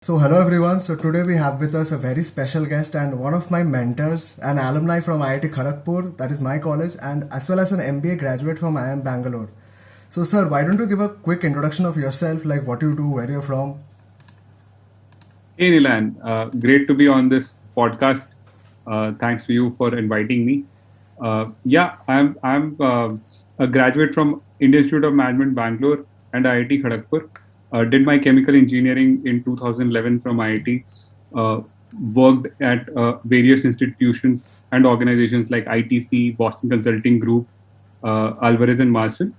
So, hello everyone. So, today we have with us a very special guest and one of my mentors, an alumni from IIT Kharagpur, that is my college, and as well as an MBA graduate from IIM Bangalore. So, sir, why don't you give a quick introduction of yourself, like what you do, where you're from? Hey Nilan, great to be on this podcast. Thanks to you for inviting me. I'm a graduate from Indian Institute of Management, Bangalore, and IIT Kharagpur. Did my chemical engineering in 2011 from IIT. Uh, Worked at various institutions and organizations like ITC, Boston Consulting Group, Alvarez and Marsal,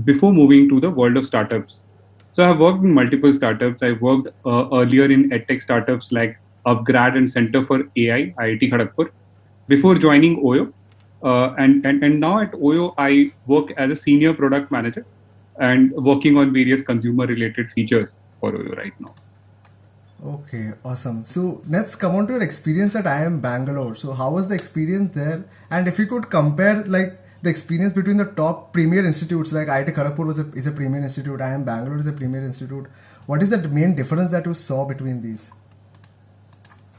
before moving to the world of startups. So I've worked in multiple startups. I worked earlier in edtech startups like Upgrad and Center for AI, IIT Kharagpur, before joining OYO. And now at OYO, I work as a senior product manager and working on various consumer related features for OYO right now. Okay, awesome. So, let's come on to your experience at IIM Bangalore. So, how was the experience there? And if you could compare, like, the experience between the top premier institutes, like IIT Kharagpur is a premier institute, IIM Bangalore is a premier institute. What is the main difference that you saw between these?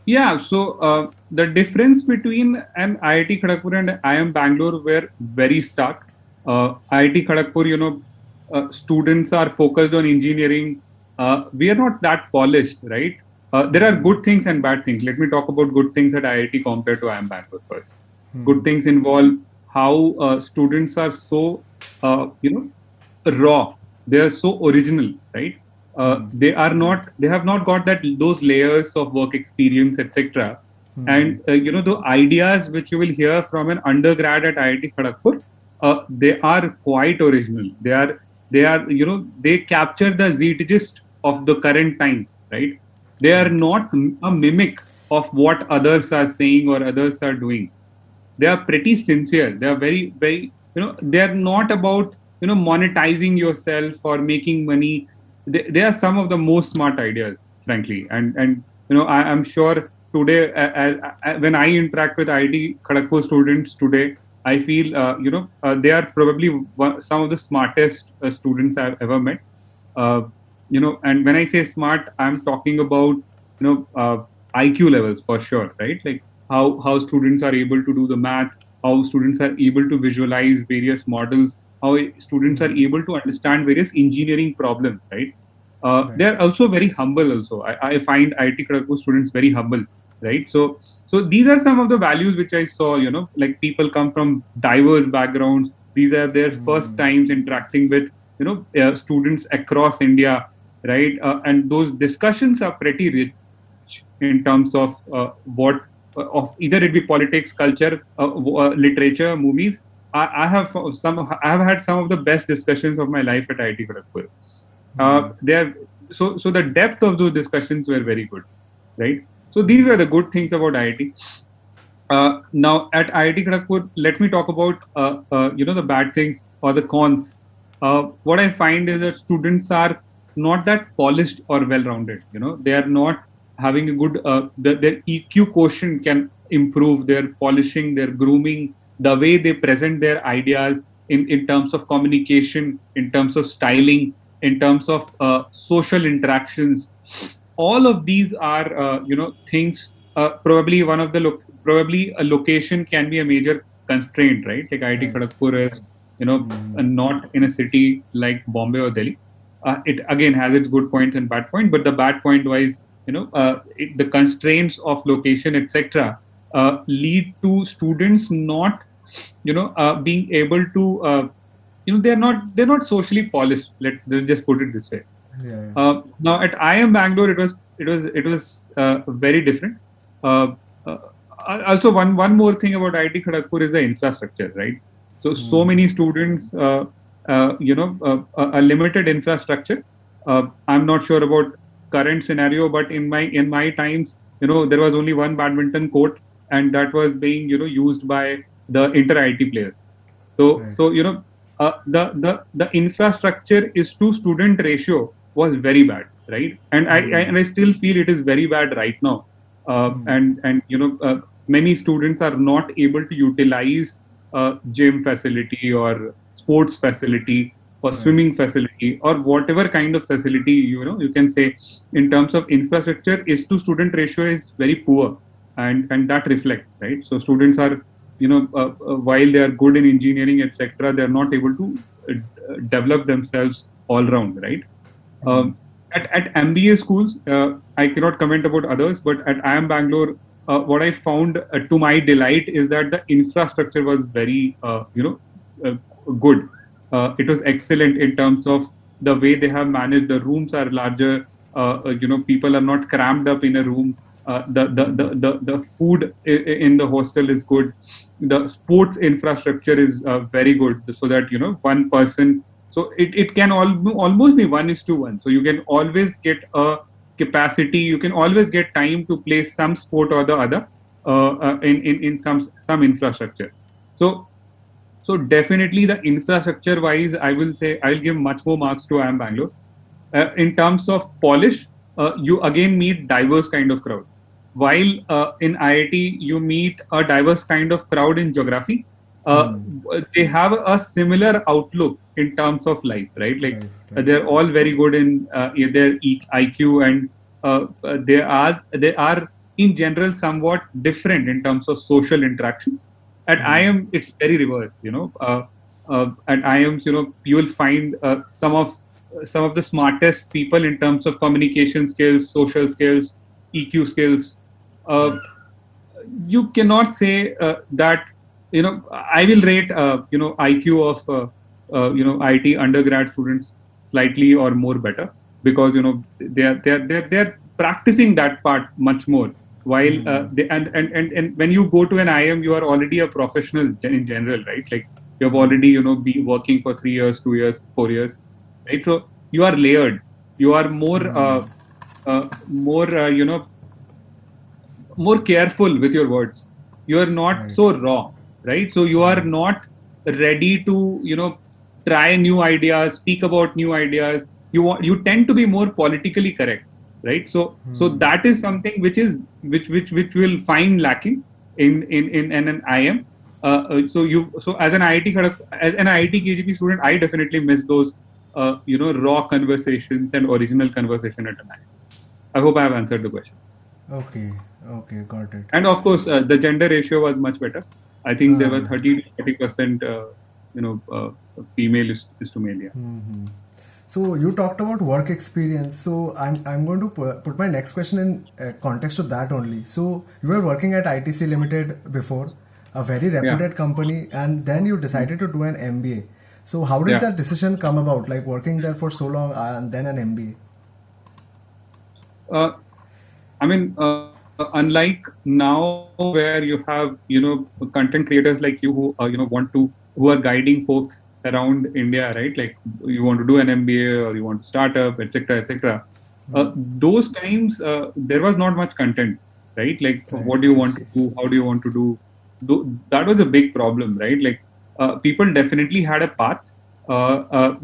Yeah, so the difference between an IIT Kharagpur and IIM Bangalore were very stark. IIT Kharagpur, students are focused on engineering. We are not that polished, right? There are good things and bad things. Let me talk about good things at IIT compared to IIM Bangalore first. Good things involve how students are so, raw. They are so original, right? They have not got that those layers of work experience, etc. And the ideas which you will hear from an undergrad at IIT Kharagpur, they are quite original. They are they capture the zeitgeist of the current times, right? They are Right. not a mimic of what others are saying or others are doing. They are pretty sincere. They are very, they are not about monetizing yourself or making money. They are some of the most smart ideas, frankly. And I'm sure today, when I interact with IT Kharagpur students today, I feel they are probably some of the smartest students I've ever met. uh, and when I say smart, I'm talking about IQ levels for sure, right? Like how students are able to do the math, how students are able to visualize various models, how students are able to understand various engineering problems, right? Right. They're also very humble. Also, I find IT Kharagpur students very humble, right? So these are some of the values which I saw. Like people come from diverse backgrounds. These are their first times interacting with students across India, right? And those discussions are pretty rich in terms of what of either it be politics, culture, literature, movies. I have had some of the best discussions of my life at IIT Kharagpur. They are so the depth of those discussions were very good, right? So these were the good things about IIT. Now at IIT Kharagpur, let me talk about the bad things or the cons. What I find is that students are not that polished or well-rounded. They are not having a good their EQ quotient can improve. Their polishing, their grooming, the way they present their ideas in terms of communication, in terms of styling, in terms of social interactions. All of these are things. Probably one of the probably a location can be a major constraint, right? Like IIT Right. Kharagpur is, not in a city like Bombay or Delhi. It again has its good points and bad points, but the bad point wise, the constraints of location, etc., lead to students not, being able to, they're not socially polished. Let's just put it this way. Yeah. Yeah. Now at IIM Bangalore, it was very different. Uh, uh, Also, one more thing about IIT Kharagpur is the infrastructure, right? So many students, a limited infrastructure. I'm not sure about current scenario, but in my times, there was only one badminton court, and that was being used by the inter IT players. So Right. so the infrastructure is to student ratio was very bad, right? And I still feel it is very bad right now. And many students are not able to utilize gym facility or sports facility. or swimming facility or whatever kind of facility you can say in terms of infrastructure is to student ratio is very poor, and that reflects, right? So students are while they are good in engineering, etc., they are not able to develop themselves all round, right? um, at MBA schools, I cannot comment about others, but at IIM Bangalore, what I found to my delight is that the infrastructure was very, uh, good. It was excellent in terms of the way they have managed. The rooms are larger. People are not crammed up in a room. The food in the hostel is good. The sports infrastructure is very good, so that one person, so it can almost be 1:1. So you can always get a capacity, you can always get time to play some sport or the other in some infrastructure. So definitely the infrastructure wise, I will say I'll give much more marks to IIM Bangalore. In terms of polish, you again meet diverse kind of crowd. While in IIT you meet a diverse kind of crowd in geography, they have a similar outlook in terms of life, right? Like they're all very good in their IQ, and they are in general somewhat different in terms of social interactions. At IIM, it's very reverse. At IIMs, you will find some of the smartest people in terms of communication skills, social skills, EQ skills. Uh, you cannot say that I will rate IQ of IT undergrad students slightly or more better, because they're practicing that part much more, while they and when you go to an IM, you are already a professional in general, right? Like you have already been working for 3 years, 2 years, 4 years, right? So you are layered, you are more more careful with your words. You are not so raw, right? So you are not ready to try new ideas, speak about new ideas. You tend to be more politically correct, right? So that is something which will find lacking in an IM. So as an as an IIT KGP student, I definitely miss those raw conversations and original conversation at an IM. I hope I have answered the question. Okay, okay, got it. And of course, the gender ratio was much better. I think there were 30 to 40%, female is to male. Yeah. So you talked about work experience. So I'm going to put my next question in context of that only. So you were working at ITC Limited before, a very reputed company, and then you decided to do an MBA. So how did that decision come about? Like working there for so long and then an MBA. I mean, unlike now where you have content creators like you who who are guiding folks around India, right? Like you want to do an MBA or you want to start up, etc., etc. Those times there was not much content, right? Like what do you want to do? How do you want to do? That was a big problem, right? Like people definitely had a path.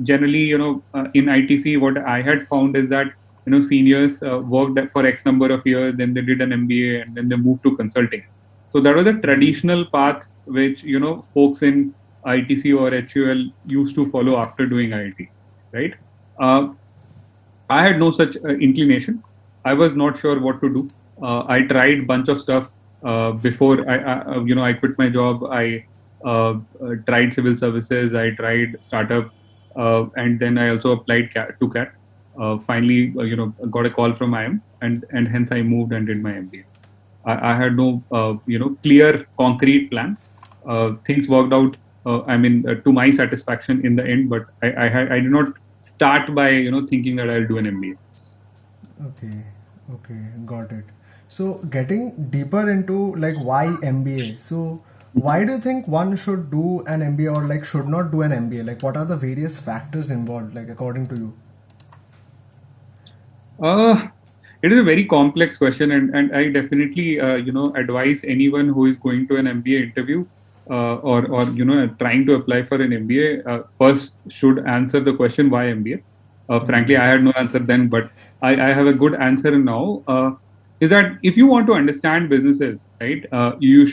Generally, in ITC, what I had found is that seniors worked for X number of years, then they did an MBA, and then they moved to consulting. So that was a traditional path which folks in ITC or HUL used to follow after doing IIT, right? I had no such inclination. I was not sure what to do. I tried bunch of stuff before I quit my job. I tried civil services. I tried startup, and then I also applied to CAT. Finally, got a call from IIM, and hence I moved and did my MBA. I had no clear, concrete plan. Things worked out. To my satisfaction in the end, but I did not start by thinking that I'll do an MBA. Okay, got it. So getting deeper into like why MBA. So why do you think one should do an MBA or like should not do an MBA? Like what are the various factors involved, like according to you? It is a very complex question, and I definitely advise anyone who is going to an MBA interview or trying to apply for an MBA first should answer the question why MBA. Frankly, I had no answer then, but I have a good answer now. Is that if you want to understand businesses, right? You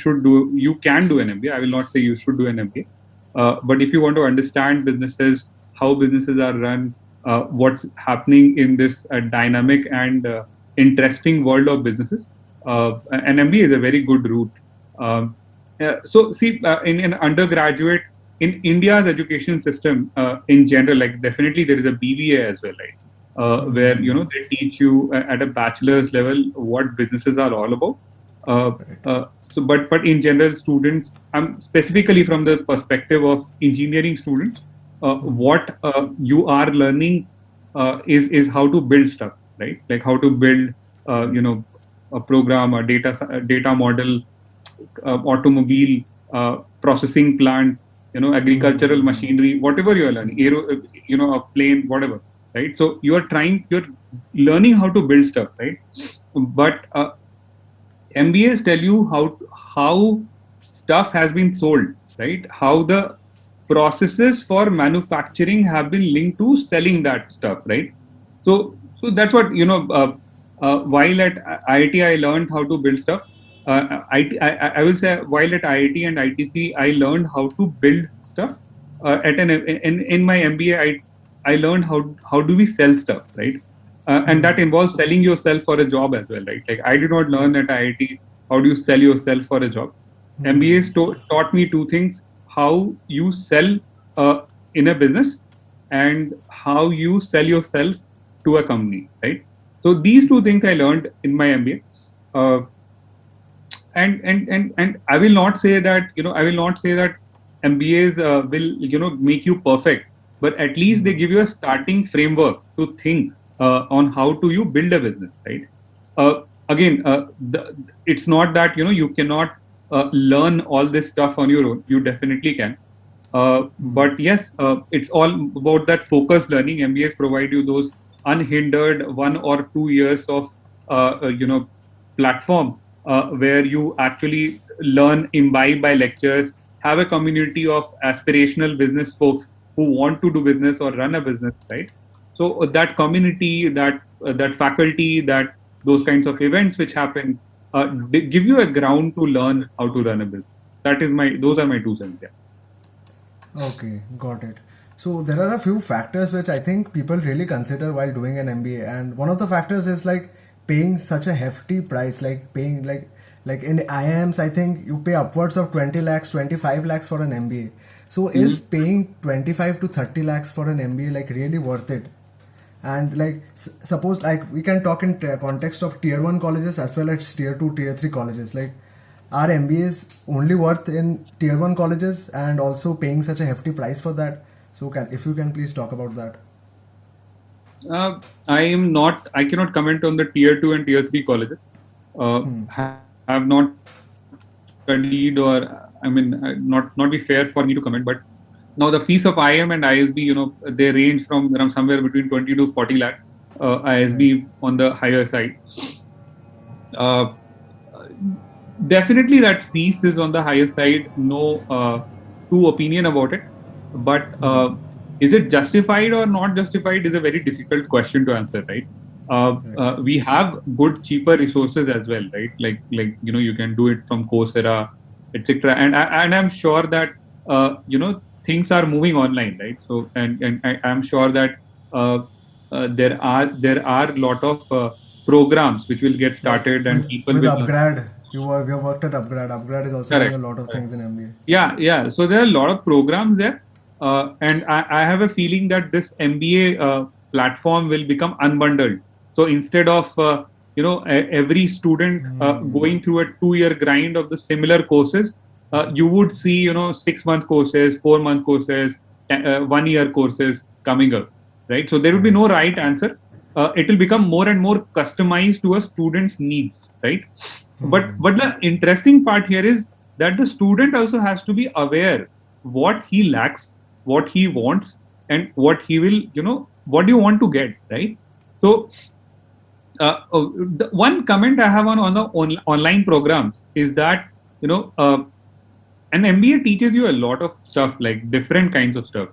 can do an MBA. I will not say you should do an MBA, but if you want to understand businesses, how businesses are run, what's happening in this dynamic and interesting world of businesses. And MBA is a very good route. So see, in an undergraduate, in India's education system in general, like definitely there is a BBA as well, right? Where they teach you at a bachelor's level what businesses are all about. But in general, students, specifically from the perspective of engineering students, what you are learning is how to build stuff, right? Like how to build, a program, a data model, automobile, processing plant, agricultural machinery, whatever you are learning, a plane, whatever, right? So you're learning how to build stuff, right? But MBAs tell you how stuff has been sold, right? How the processes for manufacturing have been linked to selling that stuff, right? So that's what while at IIT I learned how to build stuff. I will say while at IIT and ITC I learned how to build stuff. In my MBA I learned how do we sell stuff, right? And that involves selling yourself for a job as well, right? Like I did not learn at IIT how do you sell yourself for a job. MBAs taught me two things: how you sell in a business and how you sell yourself to a company, right? So these two things I learned in my MBA. And I will not say that MBAs will make you perfect, but at least they give you a starting framework to think on how to you build a business, right? Again, it's not that you cannot learn all this stuff on your own. You definitely can, but yes, it's all about that focused learning. MBAs provide you those unhindered 1 or 2 years of platform where you actually learn, imbibe by lectures, have a community of aspirational business folks who want to do business or run a business, right? So that community, that faculty, that those kinds of events which happen, they give you a ground to learn how to run a business. Those are my 2 cents. Yeah. Okay, got it. So there are a few factors which I think people really consider while doing an MBA, and one of the factors is like paying such a hefty price, like paying like in IIMs, I think you pay upwards of 20 lakhs, 25 lakhs for an MBA. So is paying 25 to 30 lakhs for an MBA like really worth it? And like suppose like we can talk in context of tier 1 colleges as well as tier 2, tier 3 colleges. Like are MBAs only worth in tier 1 colleges and also paying such a hefty price for that? So if you can please talk about that. I cannot comment on the tier 2 and tier 3 colleges. Have not studied, or not be fair for me to comment, but now the fees of IIM and ISB, they range from around somewhere between 20 to 40 lakhs. ISB on the higher side. Definitely that fees is on the higher side. No two opinion about it. But is it justified or not justified is a very difficult question to answer, right? We have good, cheaper resources as well, right? Like you can do it from Coursera, etc. And I'm sure that things are moving online, right? So and I'm sure that there are a lot of programs which will get started and people with will Upgrad. We have worked at Upgrad. Upgrad is also doing a lot of things in MBA. Yeah. So there are a lot of programs there, and I have a feeling that this MBA platform will become unbundled. So instead of every student going through a 2-year grind of the similar courses, you would see 6-month courses, 4-month courses, 1-year courses coming up, right? So there will be no right answer. It will become more and more customized to a student's needs, right? But the interesting part here is that the student also has to be aware what he lacks, what he wants, and what he will, what do you want to get, right? So the one comment I have on the online programs is that, an MBA teaches you a lot of stuff, like different kinds of stuff.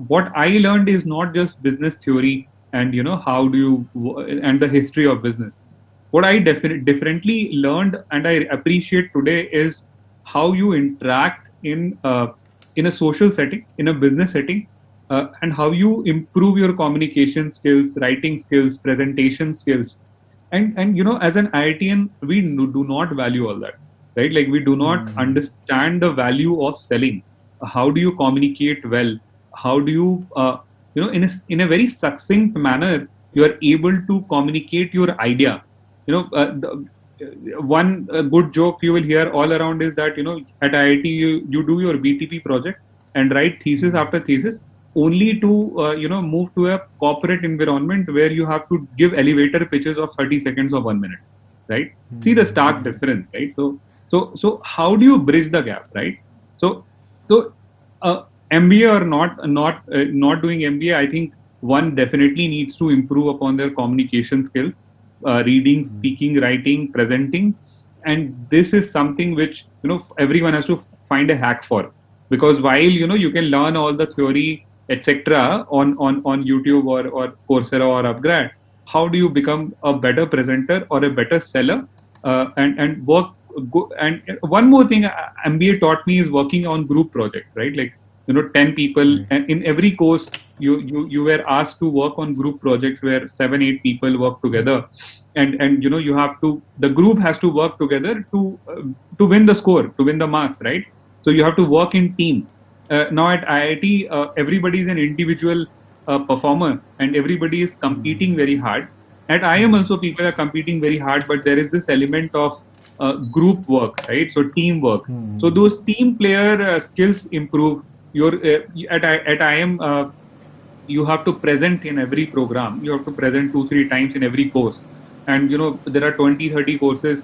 What I learned is not just business theory and, how do you, and the history of business. What I differently learned and I appreciate today is how you interact in a social setting, in a business setting, and how you improve your communication skills, writing skills, presentation skills. And as an IITian, we do not value all that, right? Like we do not understand the value of selling. How do you communicate well? How do you, in a very succinct manner, you are able to communicate your idea. One good joke you will hear all around is that at IIT you do your BTP project and write thesis after thesis, only to move to a corporate environment where you have to give elevator pitches of 30 seconds or 1 minute, right? See the stark difference, right? So how do you bridge the gap, right? So MBA or not doing MBA, I think one definitely needs to improve upon their communication skills, reading, speaking, writing, presenting, and this is something which everyone has to find a hack for, because while you can learn all the theory etc. on YouTube or Coursera or Upgrad, how do you become a better presenter or a better seller, and work and one more thing MBA taught me is working on group projects, right? Like 10 people, and in every course you were asked to work on group projects where 7-8 people work together, and you have to, the group has to work together to win the score, to win the marks, right? So you have to work in team. Now at IIT, everybody is an individual performer and everybody is competing very hard. At IIM also people are competing very hard, but there is this element of group work, right? So teamwork. So those team player skills improve. At IIM, you have to present in every program. You have to present 2-3 times in every course. And there are 20-30 courses.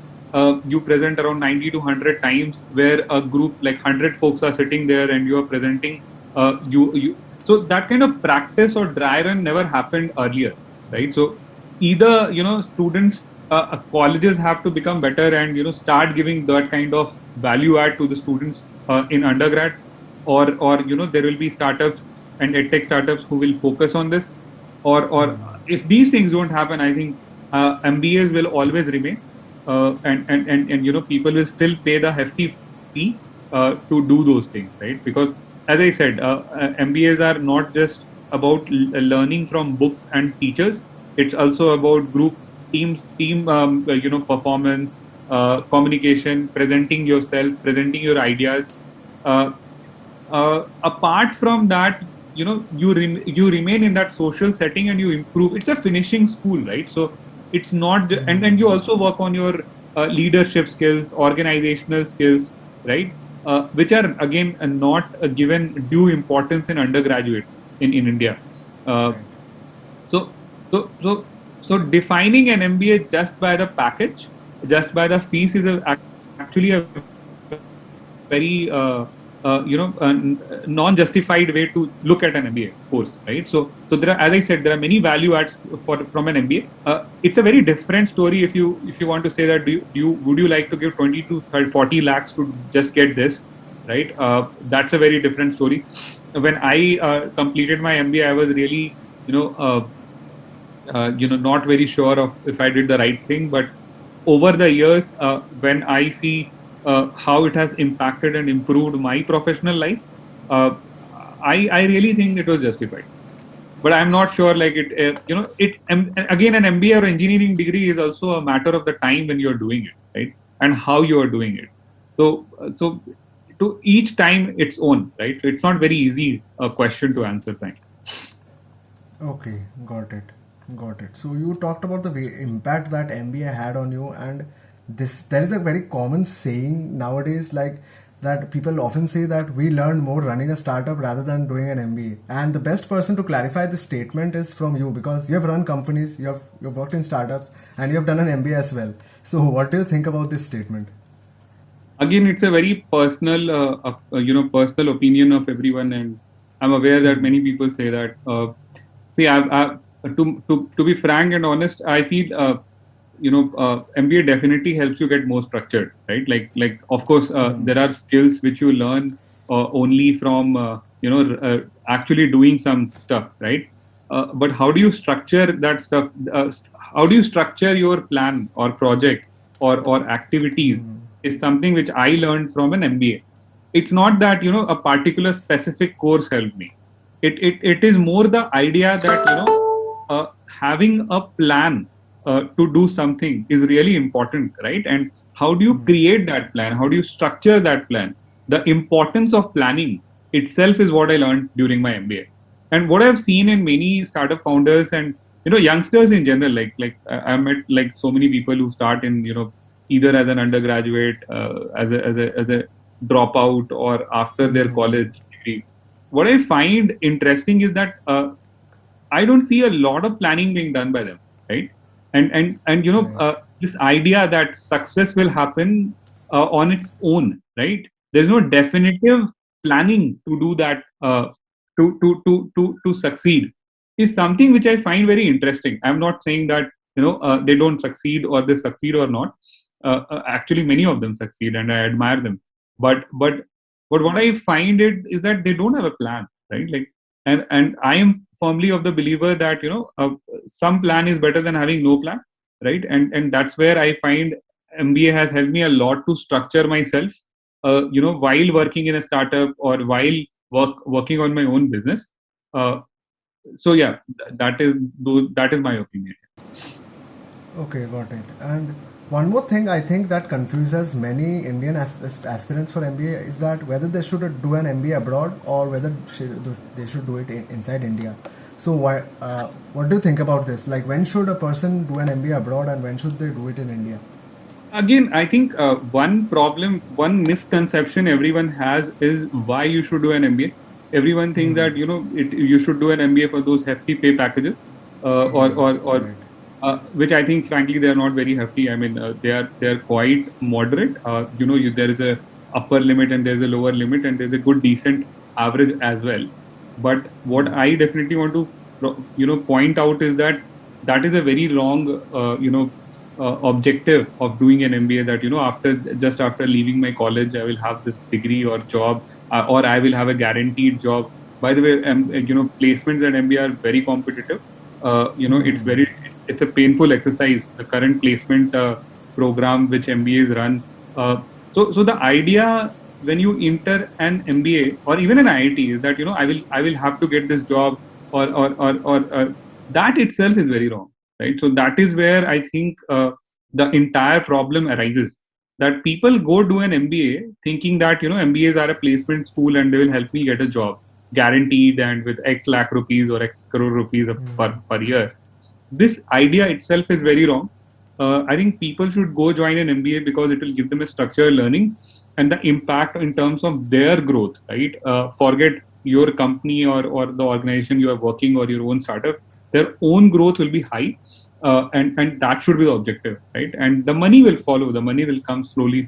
You present around 90 to 100 times, where a group like 100 folks are sitting there and you are presenting. So that kind of practice or dry run never happened earlier, right? So either students, colleges have to become better and start giving that kind of value add to the students in undergrad, or there will be startups and edtech startups who will focus on this, or if these things don't happen, I think MBAs will always remain. And people will still pay the hefty fee to do those things, right? Because as I said, MBAs are not just about learning from books and teachers. It's also about group team performance, communication, presenting yourself, presenting your ideas. Apart from that, you remain in that social setting and you improve. It's a finishing school, right? So it's not, and you also work on your leadership skills, organizational skills, right? Which are again not given due importance in undergraduate in India. So defining an MBA just by the package, just by the fees is actually a very non-justified way to look at an MBA course, right? So there are, as I said, there are many value adds from an MBA. It's a very different story if you want to say that would you like to give 20 to 40 lakhs to just get this, right? That's a very different story. When I completed my MBA, I was really not very sure of if I did the right thing, but over the years, when I see how it has impacted and improved my professional life, I really think it was justified. But I'm not sure, like again, an MBA or engineering degree is also a matter of the time when you're doing it, right? And how you are doing it. So to each time its own, right? So it's not very easy a question to answer, frankly. Okay, got it. So you talked about the impact that MBA had on you, and there is a very common saying nowadays, like that people often say that we learn more running a startup rather than doing an MBA. And the best person to clarify this statement is from you, because you have run companies, you've worked in startups, and you have done an MBA as well. So what do you think about this statement? Again, it's a very personal, personal opinion of everyone, and I'm aware that many people say that. See, to be frank and honest, I feel MBA definitely helps you get more structured, right? Like of course, there are skills which you learn only from actually doing some stuff, right? But how do you structure that stuff? How do you structure your plan or project or activities is something which I learned from an MBA. It's not that a particular specific course helped me. it is more the idea that having a plan to do something is really important, right? And how do you create that plan? How do you structure that plan? The importance of planning itself is what I learned during my MBA, and what I've seen in many startup founders and youngsters in general. I met like so many people who start in either as an undergraduate, as a dropout, or after their college degree. What I find interesting is that I don't see a lot of planning being done by them, right? And this idea that success will happen on its own, right? There's no definitive planning to do that, to succeed, is something which I find very interesting. I'm not saying that they don't succeed or they succeed or not. Actually, many of them succeed, and I admire them. But what I find it is that they don't have a plan, right? Like, and I am firmly of the believer that some plan is better than having no plan, right? And that's where I find MBA has helped me a lot to structure myself, while working in a startup or while working on my own business. Uh, so yeah, that is my opinion. Okay, got it. And one more thing I think that confuses many Indian aspirants for MBA is that whether they should do an MBA abroad or whether they should do it inside India. So what do you think about this? Like, when should a person do an MBA abroad and when should they do it in India? Again, I think one misconception everyone has is why you should do an MBA. Everyone thinks that you should do an MBA for those hefty pay packages, or Right. which I think, frankly, they are not very hefty. I mean, they are quite moderate. There is a upper limit and there is a lower limit, and there is a good decent average as well. But what I definitely want to point out is that that is a very wrong objective of doing an MBA. That after leaving my college, I will have this degree or job, or I will have a guaranteed job. By the way, placements at MBA are very competitive. It's a painful exercise. The current placement program which MBAs run. So the idea when you enter an MBA or even an IIT is that I will have to get this job, or that itself is very wrong, right? So that is where I think the entire problem arises. That people go do an MBA thinking that MBAs are a placement school and they will help me get a job guaranteed and with X lakh rupees or X crore rupees per year. This idea itself is very wrong. I think people should go join an MBA because it will give them a structured learning and the impact in terms of their growth, right? Forget your company or the organization you are working or your own startup. Their own growth will be high, and that should be the objective, right? And the money will follow. The money will come slowly,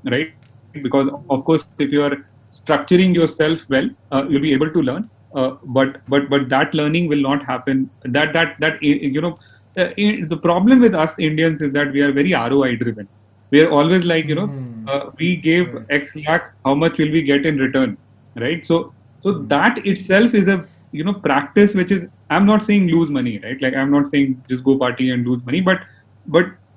right? Because of course, if you are structuring yourself well, you'll be able to learn. But that learning will not happen. The problem with us Indians is that we are very ROI driven. We are always like we gave Right. X lakh, how much will we get in return, right? So that itself is a practice which is, I'm not saying lose money, right? Like, I'm not saying just go party and lose money, but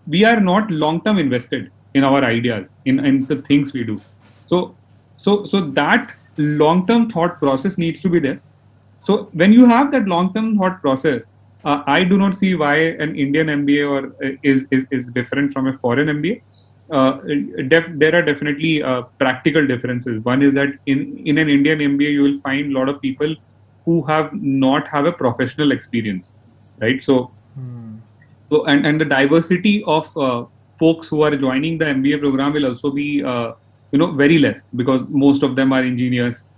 we are not long term invested in our ideas, in the things we do. So that long term thought process needs to be there. So when you have that long term thought process, I do not see why an Indian MBA is different from a foreign MBA. There are definitely practical differences. One is that in an Indian MBA, you will find a lot of people who have a professional experience, right? And the diversity of folks who are joining the MBA program will also be very less, because most of them are engineers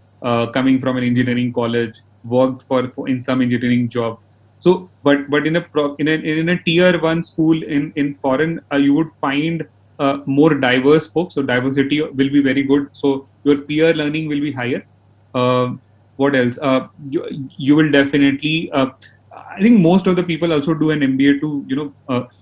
coming from an engineering college, worked in some engineering job. So, but in a tier one school in foreign, you would find more diverse folks. So diversity will be very good. So your peer learning will be higher. What else? You will definitely. I think most of the people also do an MBA to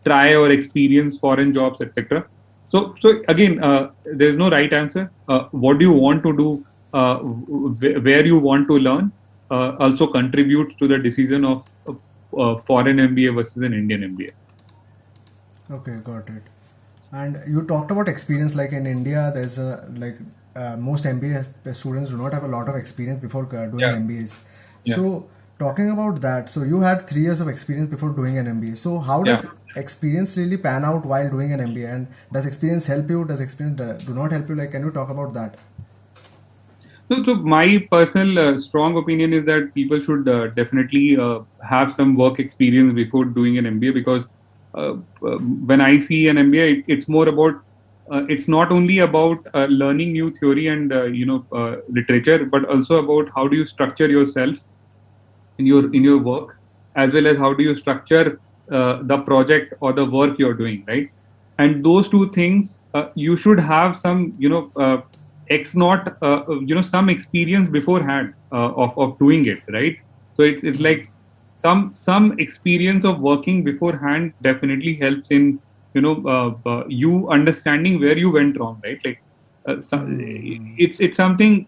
try or experience foreign jobs, etc. So again, there's no right answer. What do you want to do? Where you want to learn also contributes to the decision of foreign MBA versus an Indian MBA. Okay, got it. And you talked about experience, like in India, there's a like most MBA students do not have a lot of experience before doing Yeah. MBAs. Yeah. So talking about that, so you had 3 years of experience before doing an MBA. So how does Yeah. experience really pan out while doing an MBA? And does experience help you? Does experience do not help you? Like, can you talk about that? So my personal strong opinion is that people should definitely have some work experience before doing an MBA, because when I see an MBA, it's more about it's not only about learning new theory and literature, but also about how do you structure yourself in your work, as well as how do you structure the project or the work you're doing, right? And those two things, you should have some x not some experience beforehand of doing it, right? So it's like some experience of working beforehand definitely helps in you understanding where you went wrong, right? Like it's something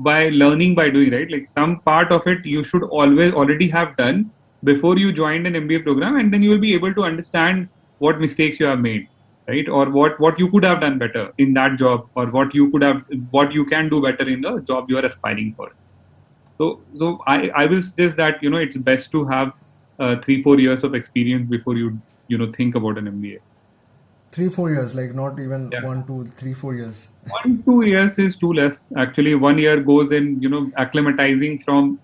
by learning by doing, right? Like some part of it you should always already have done before you joined an MBA program, and then you will be able to understand what mistakes you have made, right? Or what you could have done better in that job, or what you can do better in the job you are aspiring for. So I will suggest that it's best to have 3-4 years of experience before you think about an MBA. 3-4 years, like not even Yeah. 1, 2, 3, 4 years. 1-2 years is too less. Actually, 1 year goes in acclimatizing from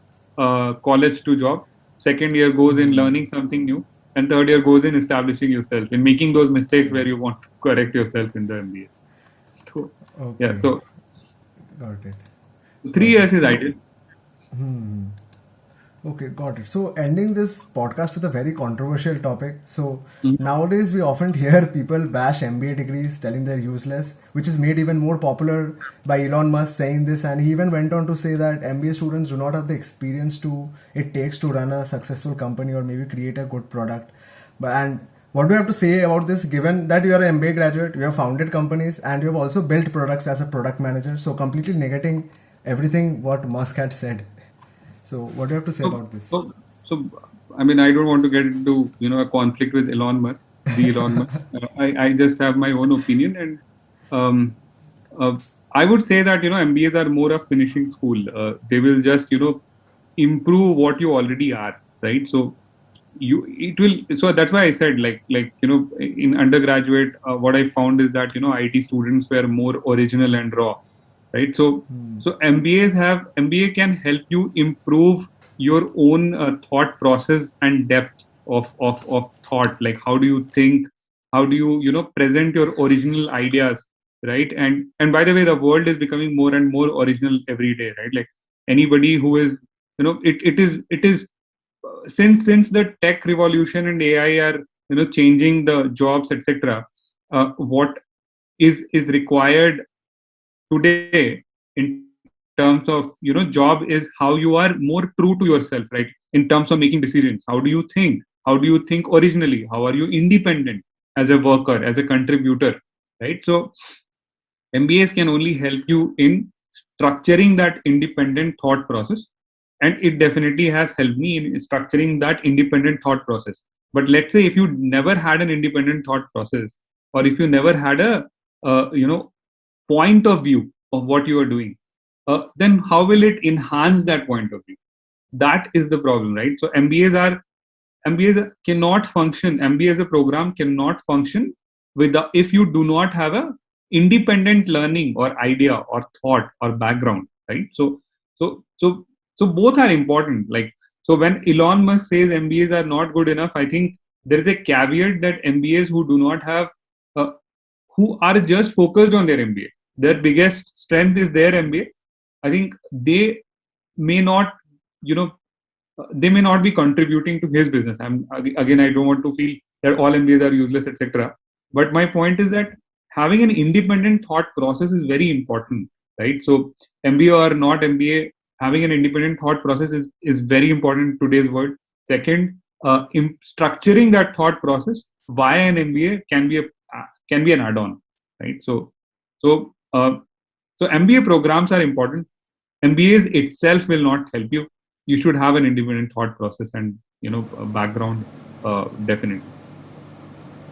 college to job. Second year goes in learning something new, and third year goes in establishing yourself in making those mistakes where you want to correct yourself in the MBA. So yeah, Okay, got it. so three Got it. years is So, ideal. okay, got it. So, ending this podcast with a very controversial topic. So, Mhm. nowadays we often hear people bash MBA degrees, telling they're useless, which is made even more popular by Elon Musk saying this. And he even went on to say that MBA students do not have the experience it takes to run a successful company or maybe create a good product. And what do you have to say about this, given that you are an MBA graduate, you have founded companies, and you have also built products as a product manager? So, completely negating everything what Musk had said. So, what do you have to say So, about this? so, I mean, I don't want to get into a conflict with Elon Musk, the Elon Musk. I just have my own opinion, and um, uh, I would say that MBAs are more of finishing school. They will just improve what you already are, right? So it will. So that's why I said in undergraduate, what I found is that IT students were more original and raw, right? So MBA can help you improve your own thought process and depth of thought. Like how do you think, how do you present your original ideas, right? And by the way, the world is becoming more and more original every day, right? Like anybody who is it is since the tech revolution and AI are changing the jobs, etc. What is required today in terms of job is how you are more true to yourself, right? In terms of making decisions, how do you think, originally, how are you independent as a worker, as a contributor, right? So MBAs can only help you in structuring that independent thought process, and it definitely has helped me in structuring that independent thought process. But let's say if you never had an independent thought process, or if you never had a point of view of what you are doing, then how will it enhance that point of view? That is the problem, right? So MBAs cannot function. MBA as a program cannot function if you do not have a independent learning or idea or thought or background, right? So so both are important. Like so, when Elon Musk says MBAs are not good enough, I think there is a caveat that MBAs who do not have uh, who are just focused on their MBA, their biggest strength is their MBA. I think they may not, they may not be contributing to his business. Again, I don't want to feel that all MBAs are useless, etc. But my point is that having an independent thought process is very important, right? So MBA or not MBA, having an independent thought process is very important in today's world. Second, structuring that thought process via an MBA can be an add-on, right? So MBA programs are important. MBAs itself will not help you. You should have an independent thought process and a background, definitely.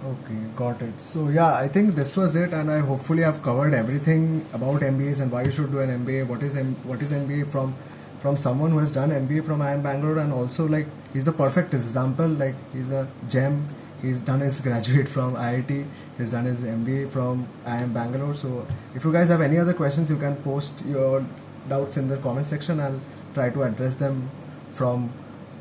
Okay, got it. So yeah, I think this was it, and I hopefully have covered everything about MBAs and why you should do an MBA. What is MBA from someone who has done MBA from IIM Bangalore, and also like he's the perfect example. Like he's a gem. He's done his graduate from IIT. He's done his MBA from IIM Bangalore. So if you guys have any other questions, you can post your doubts in the comment section. I'll try to address them from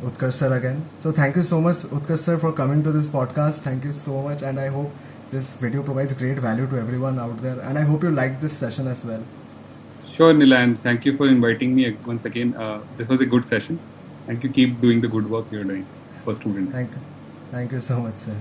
Utkarsh sir again. So thank you so much, Utkarsh sir, for coming to this podcast. Thank you so much, and I hope this video provides great value to everyone out there. And I hope you liked this session as well. Sure, Nilan. Thank you for inviting me once again. This was a good session. Thank you. Keep doing the good work you're doing for students. Thank you so much, sir.